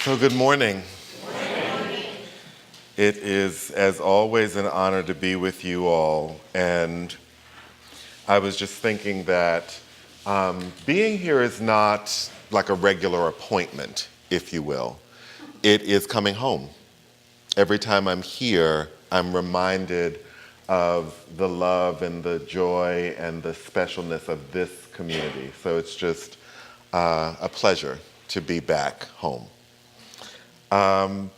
So good morning. It is, as always, an honor to be with you all. And I was just thinking that being here is not like a regular appointment, if you will. It is coming home. Every time I'm here, I'm reminded of the love and the joy and the specialness of this community. So it's just a pleasure to be back home. I'm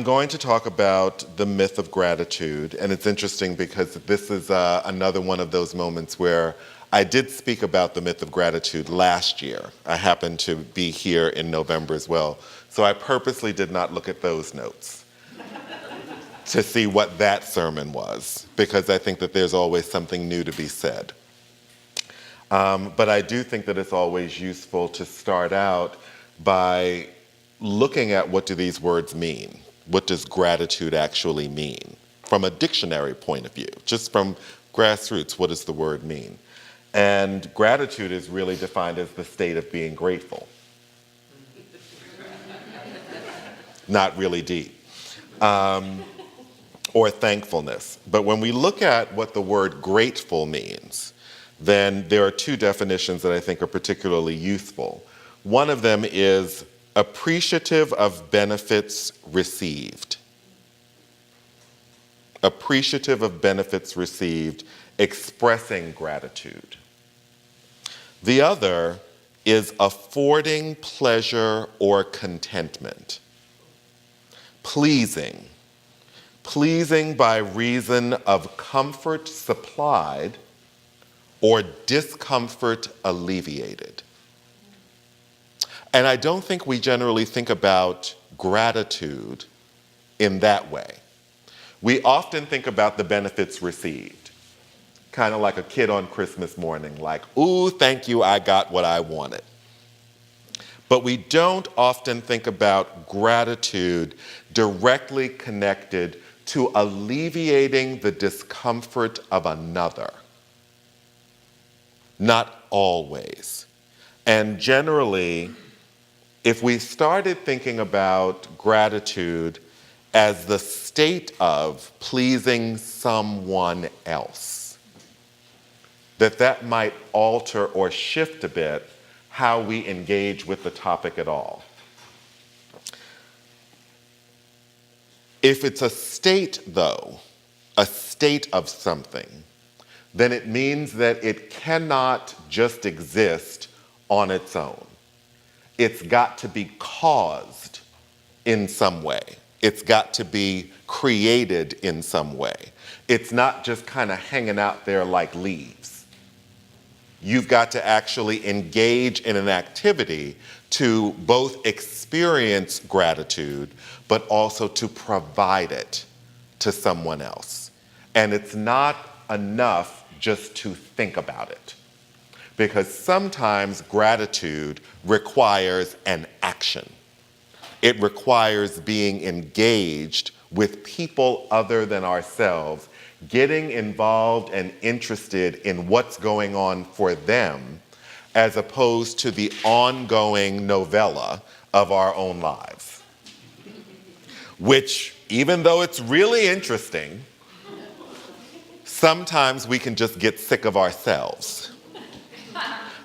going to talk about the myth of gratitude, and it's interesting because this is another one of those moments where I did speak about the myth of gratitude last year. I happened to be here in November as well, so I purposely did not look at those notes to see what that sermon was, because I think that there's always something new to be said. But I do think that it's always useful to start out by looking at what do these words mean? What does gratitude actually mean? From a dictionary point of view, just from grassroots, what does the word mean? And gratitude is really defined as the state of being grateful. Not really deep. Or thankfulness. But when we look at what the word grateful means, then there are two definitions that I think are particularly useful. One of them is appreciative of benefits received. Appreciative of benefits received, expressing gratitude. The other is affording pleasure or contentment. Pleasing. Pleasing by reason of comfort supplied or discomfort alleviated. And I don't think we generally think about gratitude in that way. We often think about the benefits received, kind of like a kid on Christmas morning, like, ooh, thank you, I got what I wanted. But we don't often think about gratitude directly connected to alleviating the discomfort of another. Not always. And generally, if we started thinking about gratitude as the state of pleasing someone else, that might alter or shift a bit how we engage with the topic at all. If it's a state, though, a state of something, then it means that it cannot just exist on its own. It's got to be caused in some way. It's got to be created in some way. It's not just kind of hanging out there like leaves. You've got to actually engage in an activity to both experience gratitude, but also to provide it to someone else. And it's not enough just to think about it. Because sometimes gratitude requires an action. It requires being engaged with people other than ourselves, getting involved and interested in what's going on for them, as opposed to the ongoing novella of our own lives. Which, even though it's really interesting, sometimes we can just get sick of ourselves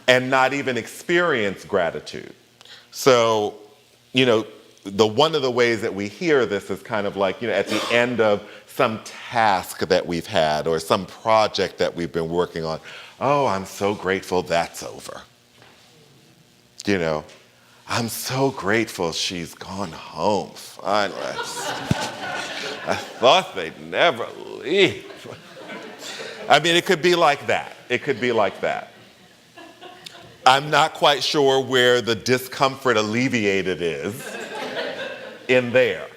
and not even experience gratitude. So, one of the ways that we hear this is kind of like, at the end of some task that we've had or some project that we've been working on. Oh, I'm so grateful that's over. I'm so grateful she's gone home finally. I thought they'd never leave. I mean, it could be like that. It could be like that. I'm not quite sure where the discomfort alleviated is in there.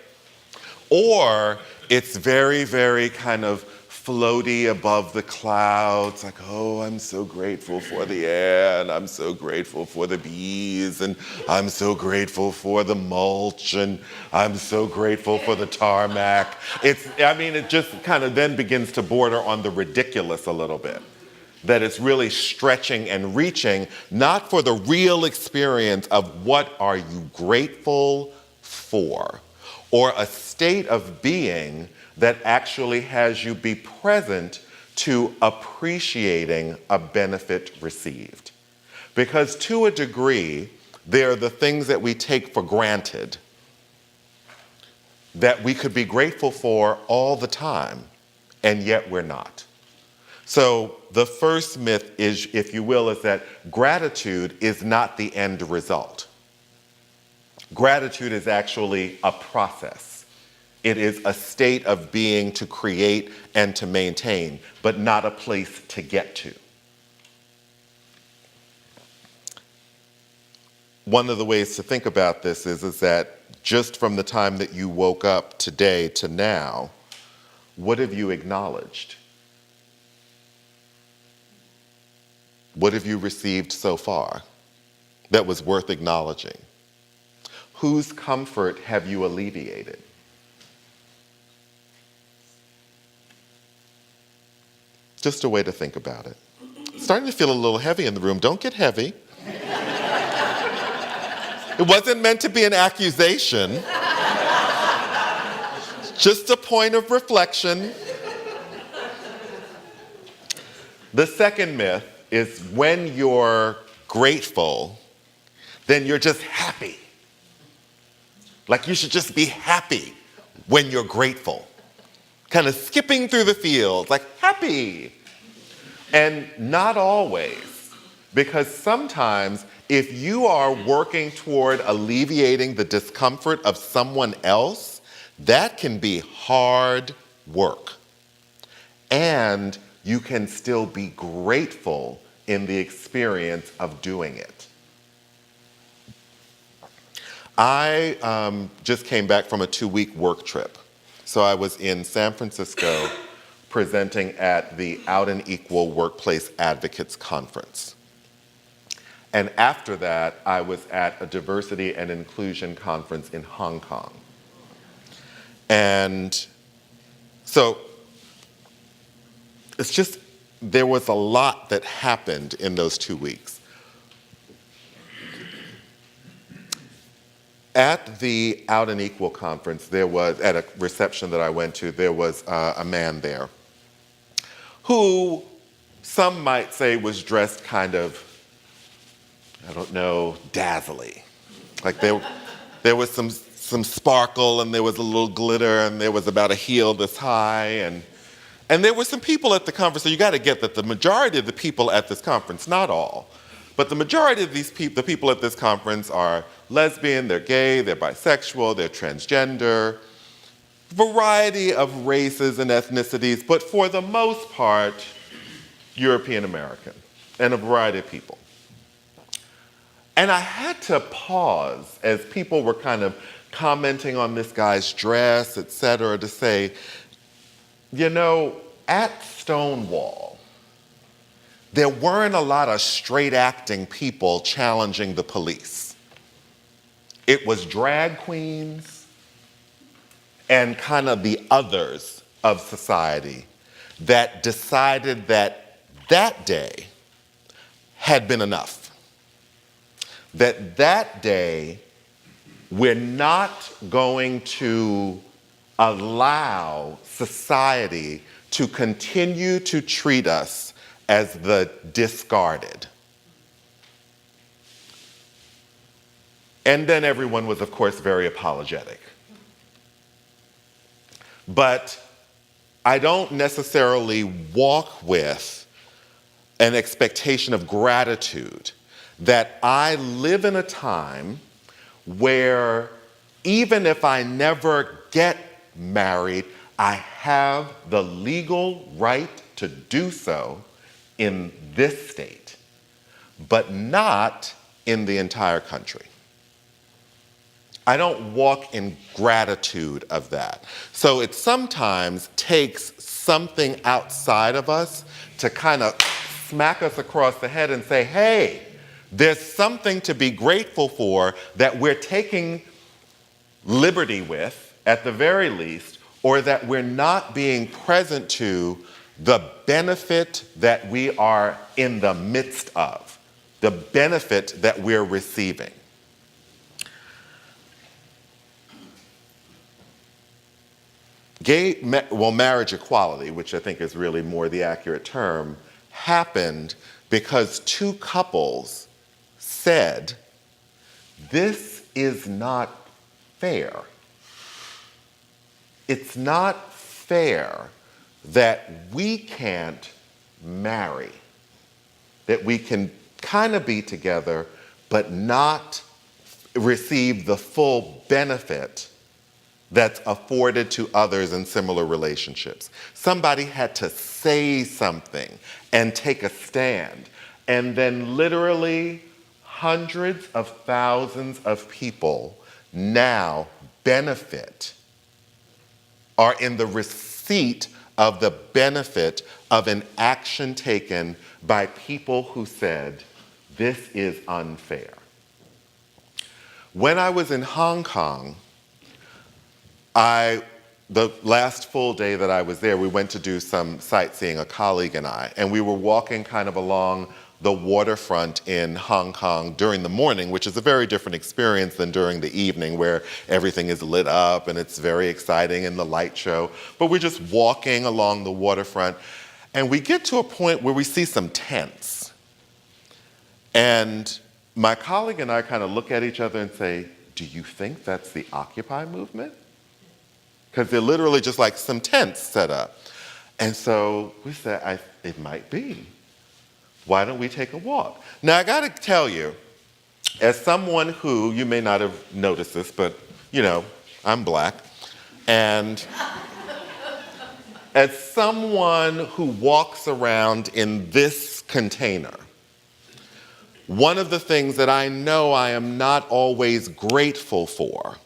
Or it's very, very kind of floaty above the clouds, like, oh, I'm so grateful for the air, and I'm so grateful for the bees, and I'm so grateful for the mulch, and I'm so grateful for the tarmac. It just kind of then begins to border on the ridiculous a little bit. that is really stretching and reaching, not for the real experience of what are you grateful for, or a state of being that actually has you be present to appreciating a benefit received. Because to a degree, there are the things that we take for granted that we could be grateful for all the time, and yet we're not. So the first myth is, if you will, is that gratitude is not the end result. Gratitude is actually a process. It is a state of being to create and to maintain, but not a place to get to. One of the ways to think about this is that just from the time that you woke up today to now, what have you acknowledged? What have you received so far that was worth acknowledging? Whose comfort have you alleviated? Just a way to think about it. It's starting to feel a little heavy in the room. Don't get heavy. It wasn't meant to be an accusation. Just a point of reflection. The second myth is when you're grateful, then you're just happy. Like you should just be happy when you're grateful. Kind of skipping through the fields, like happy. And not always, because sometimes if you are working toward alleviating the discomfort of someone else, that can be hard work. And you can still be grateful in the experience of doing it. I just came back from a 2-week work trip. So I was in San Francisco presenting at the Out and Equal Workplace Advocates Conference. And after that, I was at a diversity and inclusion conference in Hong Kong. And so it's just, there was a lot that happened in those 2 weeks. At the Out and Equal conference, there was, at a reception that I went to, there was a man there who some might say was dressed kind of, I don't know, dazzly. Like there was some sparkle, and there was a little glitter, and there was about a heel this high, and there were some people at the conference. So you got to get that the majority of the people at this conference, not all, but the majority of the people at this conference are lesbian, they're gay, they're bisexual, they're transgender, variety of races and ethnicities, but for the most part, European American, and a variety of people. And I had to pause as people were kind of commenting on this guy's dress, et cetera, to say, you know, at Stonewall, there weren't a lot of straight-acting people challenging the police. It was drag queens and kind of the others of society that decided that that day had been enough. That day, we're not going to allow society to continue to treat us as the discarded. And then everyone was, of course, very apologetic. But I don't necessarily walk with an expectation of gratitude that I live in a time where even if I never get married, I have the legal right to do so in this state, but not in the entire country. I don't walk in gratitude of that. So it sometimes takes something outside of us to kind of smack us across the head and say, hey, there's something to be grateful for that we're taking liberty with, at the very least, or that we're not being present to the benefit that we are in the midst of, the benefit that we're receiving. Marriage equality, which I think is really more the accurate term, happened because two couples said, this is not fair. It's not fair that we can't marry, that we can kind of be together, but not receive the full benefit that's afforded to others in similar relationships. Somebody had to say something and take a stand. And then literally hundreds of thousands of people now benefit, are in the receipt of the benefit of an action taken by people who said, this is unfair. When I was in Hong Kong, the last full day that I was there, we went to do some sightseeing, a colleague and I, and we were walking kind of along the waterfront in Hong Kong during the morning, which is a very different experience than during the evening where everything is lit up and it's very exciting and the light show. But we're just walking along the waterfront and we get to a point where we see some tents. And my colleague and I kind of look at each other and say, do you think that's the Occupy movement? Because they're literally just like some tents set up. And so we said, it might be. Why don't we take a walk? Now, I gotta tell you, as someone who, you may not have noticed this, but I'm black. And as someone who walks around in this container, one of the things that I know I am not always grateful for,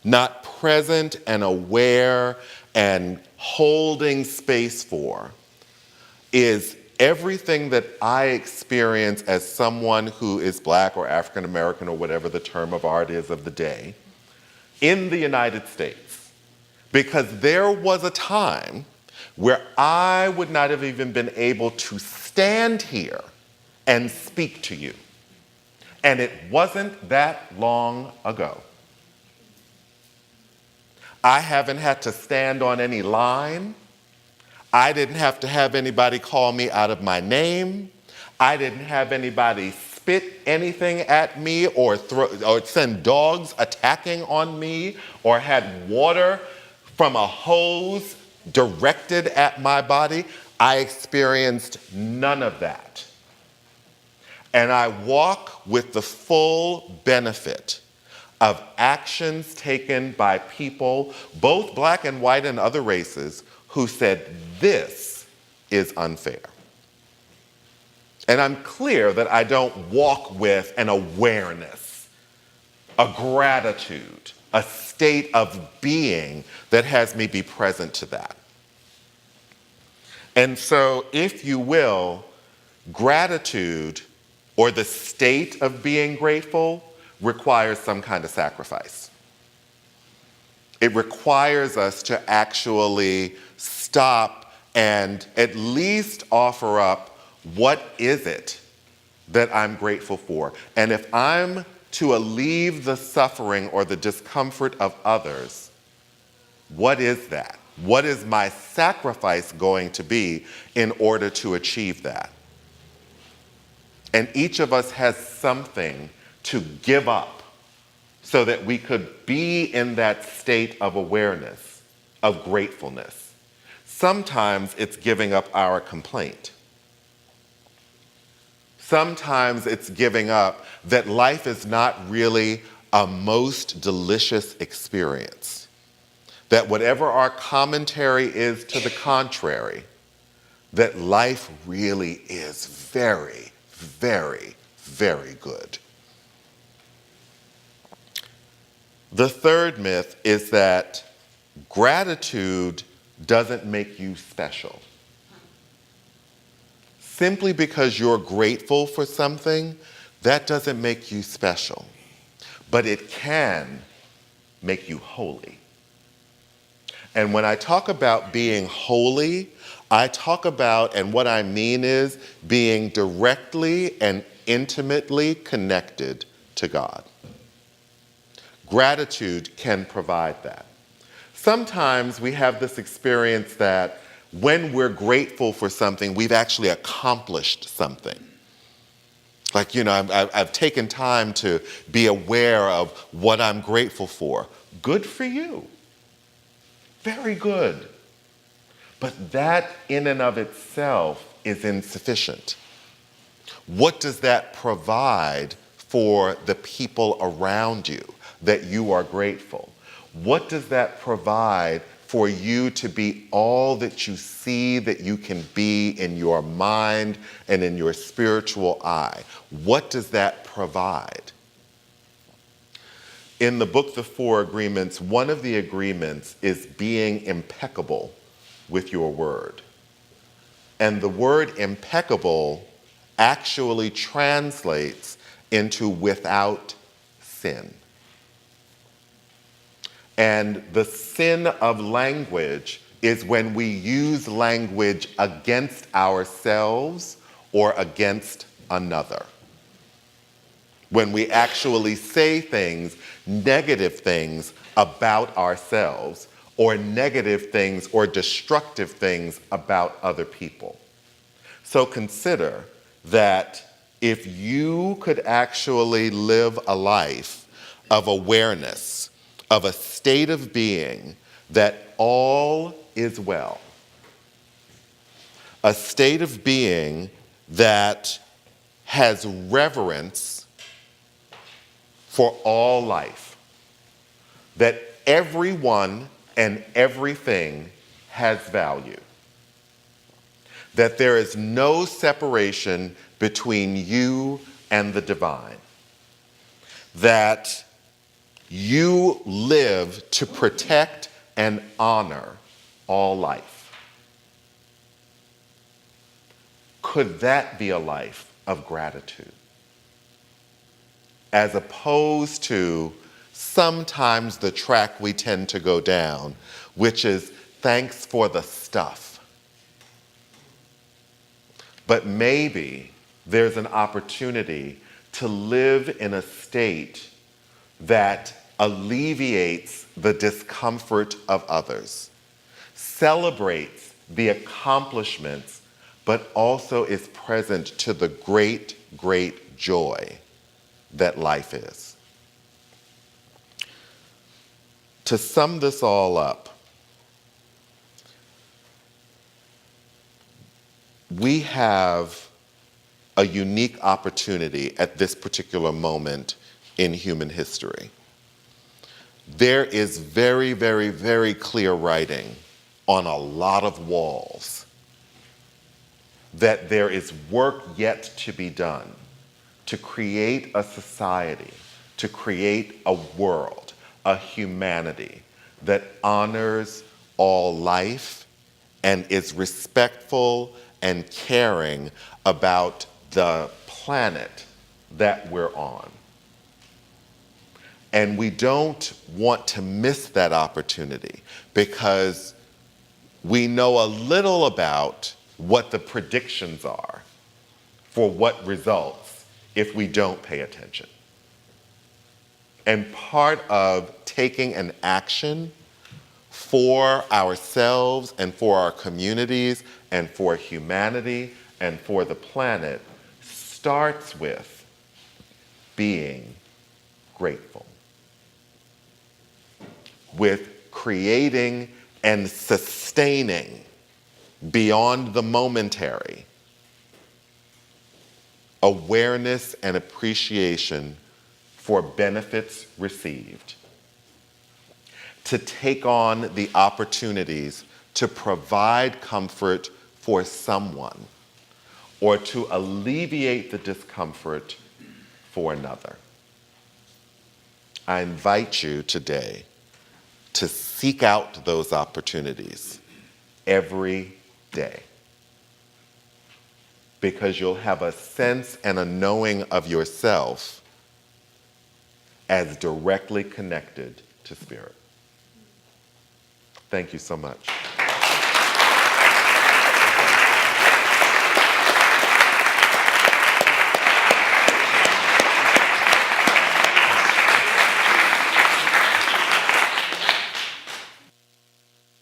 not present and aware and holding space for, is everything that I experience as someone who is black or African American or whatever the term of art is of the day in the United States. Because there was a time where I would not have even been able to stand here and speak to you. And it wasn't that long ago. I haven't had to stand on any line. I didn't have to have anybody call me out of my name. I didn't have anybody spit anything at me or send dogs attacking on me or had water from a hose directed at my body. I experienced none of that. And I walk with the full benefit of actions taken by people, both black and white and other races, who said, this is unfair. And I'm clear that I don't walk with an awareness, a gratitude, a state of being that has me be present to that. And so, if you will, gratitude, or the state of being grateful, requires some kind of sacrifice. It requires us to actually stop and at least offer up, what is it that I'm grateful for? And if I'm to alleviate the suffering or the discomfort of others, what is that? What is my sacrifice going to be in order to achieve that? And each of us has something to give up so that we could be in that state of awareness, of gratefulness. Sometimes it's giving up our complaint. Sometimes it's giving up that life is not really a most delicious experience. That whatever our commentary is to the contrary, that life really is very, very, very good. The third myth is that gratitude doesn't make you special. Simply because you're grateful for something, that doesn't make you special. But it can make you holy. And when I talk about being holy, I talk about, and what I mean is being directly and intimately connected to God. Gratitude can provide that. Sometimes we have this experience that when we're grateful for something, we've actually accomplished something. Like, I've taken time to be aware of what I'm grateful for. Good for you. Very good. But that in and of itself is insufficient. What does that provide for the people around you that you are grateful? What does that provide for you to be all that you see that you can be in your mind and in your spiritual eye? What does that provide? In the book, The Four Agreements, one of the agreements is being impeccable with your word. And the word impeccable actually translates into without sin. And the sin of language is when we use language against ourselves or against another. When we actually say things, negative things about ourselves, or negative things or destructive things about other people. So consider that if you could actually live a life of awareness, of a state of being that all is well, a state of being that has reverence for all life, that everyone and everything has value, that there is no separation between you and the divine, that you live to protect and honor all life. Could that be a life of gratitude? As opposed to sometimes the track we tend to go down, which is thanks for the stuff. But maybe there's an opportunity to live in a state that alleviates the discomfort of others, celebrates the accomplishments, but also is present to the great, great joy that life is. To sum this all up, we have a unique opportunity at this particular moment in human history. There is very, very, very clear writing on a lot of walls that there is work yet to be done to create a society, to create a world, a humanity that honors all life and is respectful and caring about the planet that we're on. And we don't want to miss that opportunity because we know a little about what the predictions are for what results if we don't pay attention. And part of taking an action for ourselves and for our communities and for humanity and for the planet starts with being grateful, with creating and sustaining beyond the momentary awareness and appreciation for benefits received, to take on the opportunities to provide comfort for someone or to alleviate the discomfort for another. I invite you today to seek out those opportunities every day, because you'll have a sense and a knowing of yourself as directly connected to spirit. Thank you so much.